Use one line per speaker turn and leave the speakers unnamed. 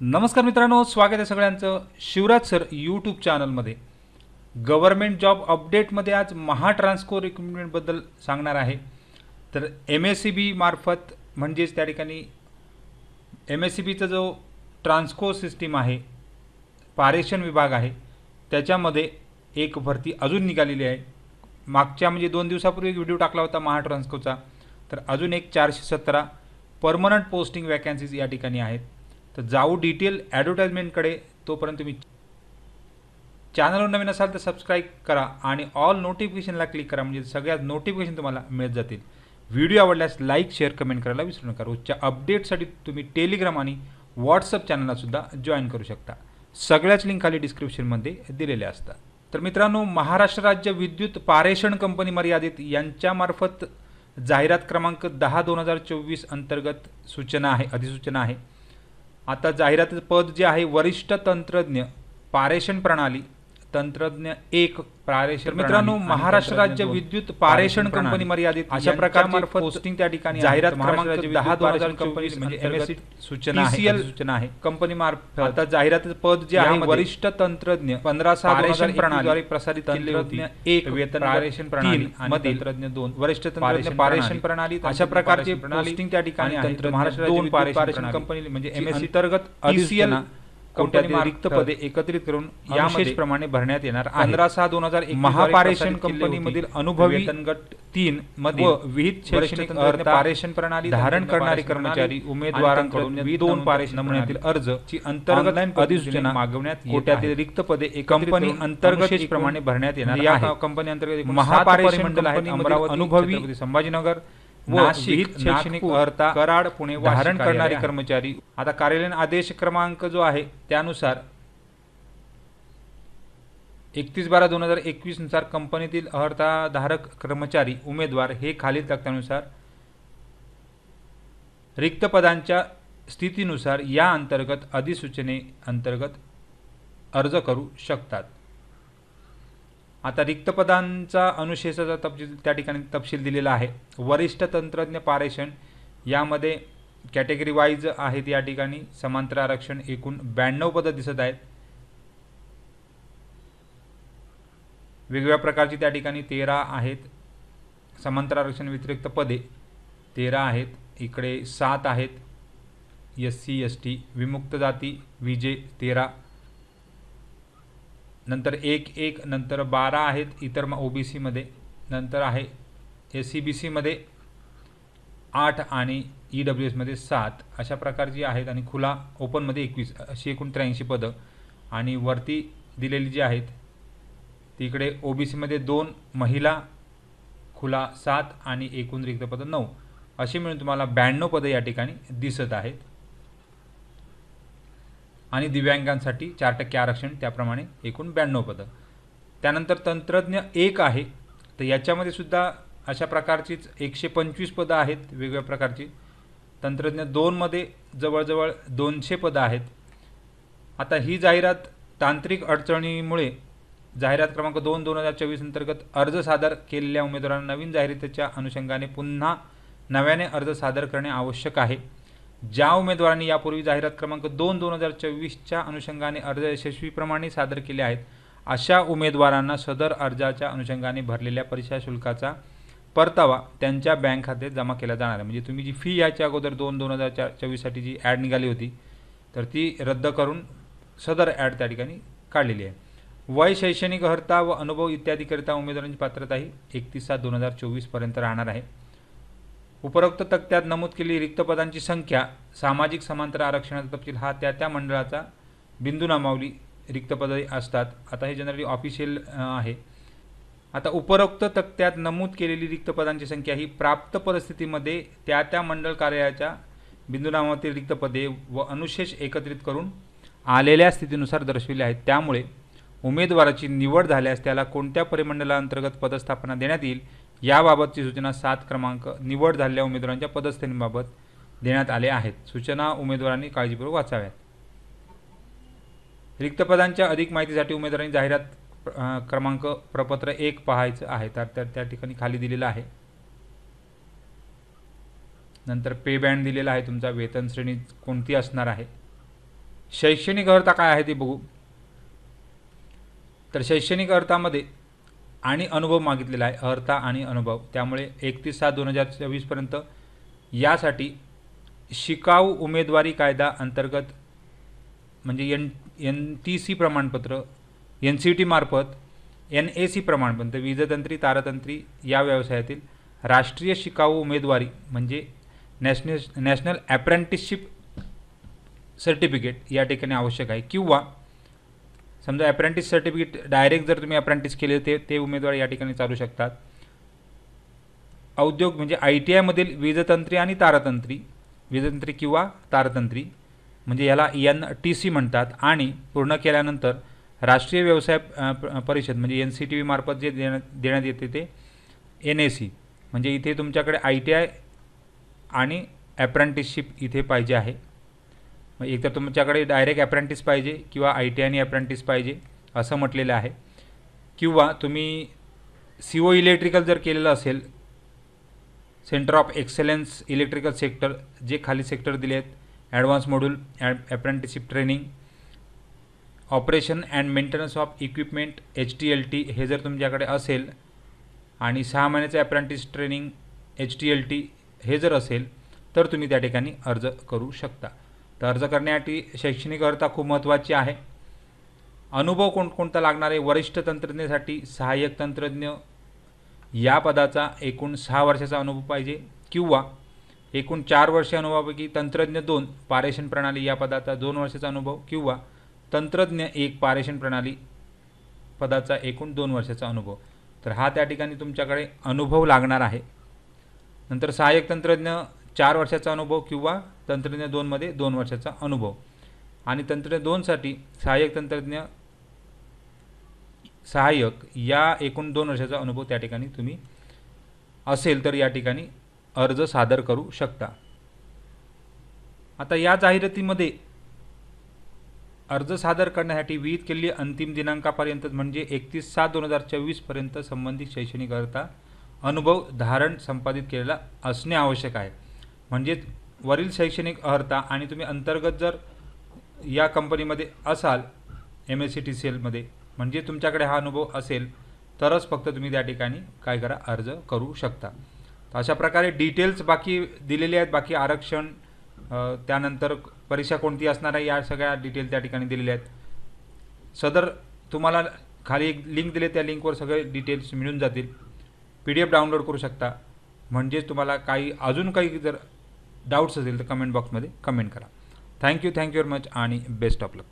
नमस्कार मित्रांनो, स्वागत आहे सगळ्यांचं शिवराज सर यूट्यूब चॅनलमध्ये. गव्हर्मेंट जॉब अपडेटमध्ये आज महाट्रान्सको रिक्रुटमेंटबद्दल सांगणार आहे. तर MSCB मार्फत म्हणजेच त्या ठिकाणी MSCBचा जो ट्रान्सको सिस्टीम आहे, पारेषण विभाग आहे, त्याच्यामध्ये एक भरती अजून निघालेली आहे. मागच्या म्हणजे 2 दिवसापूर्वी एक व्हिडिओ टाकला होता महाट्रान्सकोचा. तर अजून एक 417 परमनंट पोस्टिंग वॅकन्सीज या ठिकाणी आहेत. तर जाऊ डिटेल ॲडव्हर्टाइजमेंटकडे. तोपर्यंत तुम्ही चॅनलवर नवीन असाल तर सबस्क्राईब करा आणि ऑल नोटिफिकेशनला क्लिक करा, म्हणजे सगळ्यात नोटिफिकेशन तुम्हाला मिळत जातील. व्हिडिओ आवडल्यास लाईक शेअर कमेंट करायला विसरू नका. रोजच्या अपडेटसाठी तुम्ही टेलिग्राम आणि व्हॉट्सअप चॅनललासुद्धा जॉईन करू शकता. सगळ्याच लिंक खाली डिस्क्रिप्शनमध्ये दिलेल्या असतात. तर मित्रांनो, महाराष्ट्र राज्य विद्युत पारेषण कंपनी मर्यादित यांच्यामार्फत जाहिरात क्रमांक 10/2024 अंतर्गत सूचना आहे, अधिसूचना आहे. आता जाहिरातीचं पद जे आहे वरिष्ठ तंत्रज्ञ पारेषण प्रणाली तंत्रज्ञ 1 पारेषण. मित्रांनो, महाराष्ट्र राज्य विद्युत पारेषण कंपनी मर्यादित अशा प्रकारची पोस्टिंग त्या ठिकाणी जाहिरात क्रमांक 10/2024 म्हणजे MSC सूचना आहे कंपनी मार्फत. आता जाहिरातीचं पद जे आहे वरिष्ठ तंत्रज्ञ 15/6/2021 प्रणालीद्वारे प्रसारित केली होती. 1 वेतन पारेषण प्रणाली आणि तंत्रज्ञ 2 वरिष्ठ तंत्रज्ञ पारेषण प्रणाली. अशा प्रकारची पोस्टिंग त्या ठिकाणी आहे. महाराष्ट्र 2 पारेषण कंपनी म्हणजे MSC अंतर्गत अधिसूचना कोट्यातील रिक्त पदे एकत्रित करून यामध्ये प्रमाणे भरण्यात येणार. 15/6/2021 महापारेषण कंपनीमधील अनुभवी वेतन गट 3 मध्ये विहित शैक्षणिक पारेषण प्रणाली धारण करणारे कर्मचारी उमेदवारांकडून 2 पारेषण नमुन्यातील अर्ज ची अंतर्गत अधिसूचना मागवण्यात कोट्यातील रिक्त पदे कंपनी अंतर्गत प्रमाणे भरण्यात येणार. या कंपनी अंतर्गत महापारेषण मंडळ आहे अमरावती, अनुभवी संभाजीनगर, नाशिक, शैक्षणिक अर्हता कराड, पुणे धारण करणारे कर्मचारी. आता कार्यालयीन आदेश क्रमांक जो आहे त्यानुसार 31/12/2021 नुसार कंपनीतील अर्हताधारक कर्मचारी उमेदवार हे खालील तक्त्यानुसार रिक्त पदांच्या स्थितीनुसार या अंतर्गत अधिसूचने अंतर्गत अर्ज करू शकतात. आता रिक्त पदांचा अनुशेषाचा तपशील त्या ठिकाणी तपशील दिलेला आहे. वरिष्ठ तंत्रज्ञ पारेषण यामध्ये कॅटेगरी वाईज आहेत. या ठिकाणी समांतर आरक्षण एकूण 92 पदं दिसत आहेत. वेगवेगळ्या प्रकारची त्या ठिकाणी 13 आहेत. समांतर आरक्षण व्यतिरिक्त पदे 13 आहेत. इकडे 7 आहेत. SC ST विमुक्त जाती VJ 13, नंतर 1 नंतर 12 आहेत इतर OBC मध्ये, नंतर आहे SC BC मध्ये 8 आणि EWS मध्ये 7 अशा प्रकारची आहेत. आणि खुला ओपनमध्ये 21 अशी एकूण 83 पदं. आणि वरती दिलेली जी आहेत तिकडे OBC मध्ये 2, महिला खुला 7 आणि एकूण रिक्त पदं 9 अशी मिळून तुम्हाला 92 पदं या ठिकाणी दिसत आहेत. आणि दिव्यांगांसाठी 4% आरक्षण, त्याप्रमाणे एकूण 92 पदं. त्यानंतर तंत्रज्ञ 1 आहे. तर याच्यामध्ये सुद्धा अशा प्रकारचीच 125 पदं आहेत वेगवेगळ्या प्रकारची. तंत्रज्ञ 2 मध्ये जवळजवळ 200 पदं आहेत. आता ही जाहिरात तांत्रिक अडचणीमुळे जाहिरात क्रमांक 2/2024 अंतर्गत अर्ज सादर केलेल्या उमेदवारांना नवीन जाहिरातीच्या अनुषंगाने पुन्हा नव्याने अर्ज सादर करणे आवश्यक आहे. ज्या उमेदवारांनी यापूर्वी जाहिरात क्रमांक 2/2024च्या अनुषंगाने अर्ज यशस्वीप्रमाणे सादर केले आहेत अशा उमेदवारांना सदर अर्जाच्या अनुषंगाने भरलेल्या परीक्षा शुल्काचा परतावा त्यांच्या बँक खात्यात जमा केला जाणार आहे. म्हणजे तुम्ही जी फी याच्या अगोदर 2/2024साठी जी ॲड निघाली होती तर ती रद्द करून सदर ॲड त्या ठिकाणी काढलेली आहे. वय, शैक्षणिक अर्हता व अनुभव इत्यादीकरिता उमेदवारांची पात्रता ही 31/7/2024 पर्यंत राहणार आहे. उपरोक्त तक्त्यात नमूद केलेली रिक्त पदांची संख्या, सामाजिक समांतर आरक्षणाचा तपशील हा त्या मंडळाचा बिंदू नामावली रिक्त पदे असतात. आता हे जनरली ऑफिशियल आहे. आता उपरोक्त तक्त्यात नमूद केलेली रिक्त पदांची संख्या ही प्राप्त परिस्थितीमध्ये त्या मंडळ कार्यालयाच्या बिंदू नामावली रिक्त पदे व अनुशेष एकत्रित करून आलेल्या स्थितीनुसार दर्शविले आहेत. त्यामुळे उमेदवाराची निवड झाल्यास त्याला कोणत्या परिमंडळांतर्गत पदस्थापना देण्यात येईल याबाबतची सूचना 7 क्रमांक निवड झालेल्या उमेदवारांच्या पदस्थापनेबाबत देण्यात आले आहेत. सूचना उमेदवारांनी काळजीपूर्वक वाचाव्यात. रिक्त पदांच्या अधिक माहितीसाठी उमेदवारांनी जाहिरात क्रमांक प्रपत्र 1 पाहायचं आहे. तर त्या ठिकाणी खाली दिलेलं आहे. नंतर पे बँड दिलेला आहे, तुमचा वेतन श्रेणी कोणती असणार आहे. शैक्षणिक अर्हता काय आहे ते बघू. तर शैक्षणिक अर्हतामध्ये आणि अनुभव मागितलेला आहे, अर्हता आणि अनुभव. त्यामुळे 31/7/2024 यासाठी शिकाऊ उमेदवारी कायदा अंतर्गत म्हणजे NTC प्रमाणपत्र, NCT मार्फत NAC प्रमाणपत्र, वीजतंत्री तारतंत्री या व्यवसायातील राष्ट्रीय शिकाऊ उमेदवारी म्हणजे नॅशनल अप्रेंटिसशिप सर्टिफिकेट या ठिकाणी आवश्यक आहे. किंवा समजा अप्रेंटिस सर्टिफिकेट डायरेक्ट जर तुम्ही अप्रेंटिस केले ते उमेदवार या ठिकाणी चालू शकतात. औद्योग म्हणजे ITI मधील वीजतंत्री आणि तारतंत्री, वीजतंत्री किंवा तारतंत्री म्हणजे याला NTC म्हणतात. आणि पूर्ण केल्यानंतर राष्ट्रीय व्यवसाय परिषद म्हणजे NCTV मार्फत जे देण्यात येते ते NAC. म्हणजे इथे तुमच्याकडे ITI आणि अप्रेंटिसशिप इथे पाहिजे आहे. एक तर तुमच्याकडे डायरेक्ट अप्रेंटिस पाहिजे किंवा ITI आणि अप्रेंटिस पाहिजे असं म्हटलेलं आहे. किंवा तुम्ही CO इलेक्ट्रिकल जर केलेलं असेल, centre of excellence electrical sector, जे खाली सेक्टर दिले आहेत, advance module apprenticeship training, operation and maintenance of equipment HTLT हे जर तुमच्याकडे असेल आणि 6 महिन्याचे अप्रेंटिस ट्रेनिंग HTLT हे जर असेल तर तुम्ही त्या ठिकाणी अर्ज करू शकता. तर अर्ज करण्यासाठी शैक्षणिक अर्हता खूप महत्त्वाची आहे. अनुभव कोणता लागणार आहे? वरिष्ठ तंत्रज्ञासाठी सहाय्यक तंत्रज्ञ या पदाचा एकूण 6 वर्षाचा अनुभव पाहिजे किंवा एकूण 4 वर्षे अनुभवापैकी तंत्रज्ञ 2 पारेषण प्रणाली या पदाचा 2 वर्षाचा अनुभव किंवा तंत्रज्ञ 1 पारेषण प्रणाली पदाचा एकूण 2 वर्षाचा अनुभव. तर हा त्या ठिकाणी तुमच्याकडे अनुभव लागणार आहे. नंतर सहाय्यक तंत्रज्ञ 4 वर्षाचा अनुभव किंवा तंत्रज्ञ 2 मध्ये 2 वर्षाचा अनुभव. आणि तंत्रज्ञ 2 साठी सहाय्यक तंत्रज्ञ सहाय्यक या एकूण 2 वर्षाचा अनुभव त्या ठिकाणी तुम्ही असेल तर या ठिकाणी अर्ज सादर करू शकता. आता या जाहिरातीमध्ये अर्ज सादर करण्यासाठी विहित केलेली अंतिम दिनांकापर्यंत म्हणजे 31/7/2024 पर्यंत संबंधित शैक्षणिक अर्हता अनुभव धारण संपादित केलेला असणे आवश्यक आहे. म्हणजे वरील शैक्षणिक अर्हता आणि तुम्ही अंतर्गत जर या कंपनीमध्ये असाल MSc मध्ये म्हणजे तुमच्याकडे हा अनुभव असेल तरच फक्त तुम्ही त्या ठिकाणी काय करा, अर्ज करू शकता. तर अशा प्रकारे डिटेल्स बाकी दिलेले आहेत. बाकी आरक्षण, त्यानंतर परीक्षा कोणती असणार आहे या सगळ्या डिटेल त्या ठिकाणी दिलेल्या आहेत. सदर तुम्हाला खाली एक लिंक दिले, त्या लिंकवर सगळे डिटेल्स मिळून जातील. PDF डाउनलोड करू शकता. म्हणजेच तुम्हाला अजून काही जर डाऊट्स असेल तर कमेंट बॉक्समध्ये कमेंट करा. थँक्यू व्हेरी मच आणि बेस्ट ऑफ लक.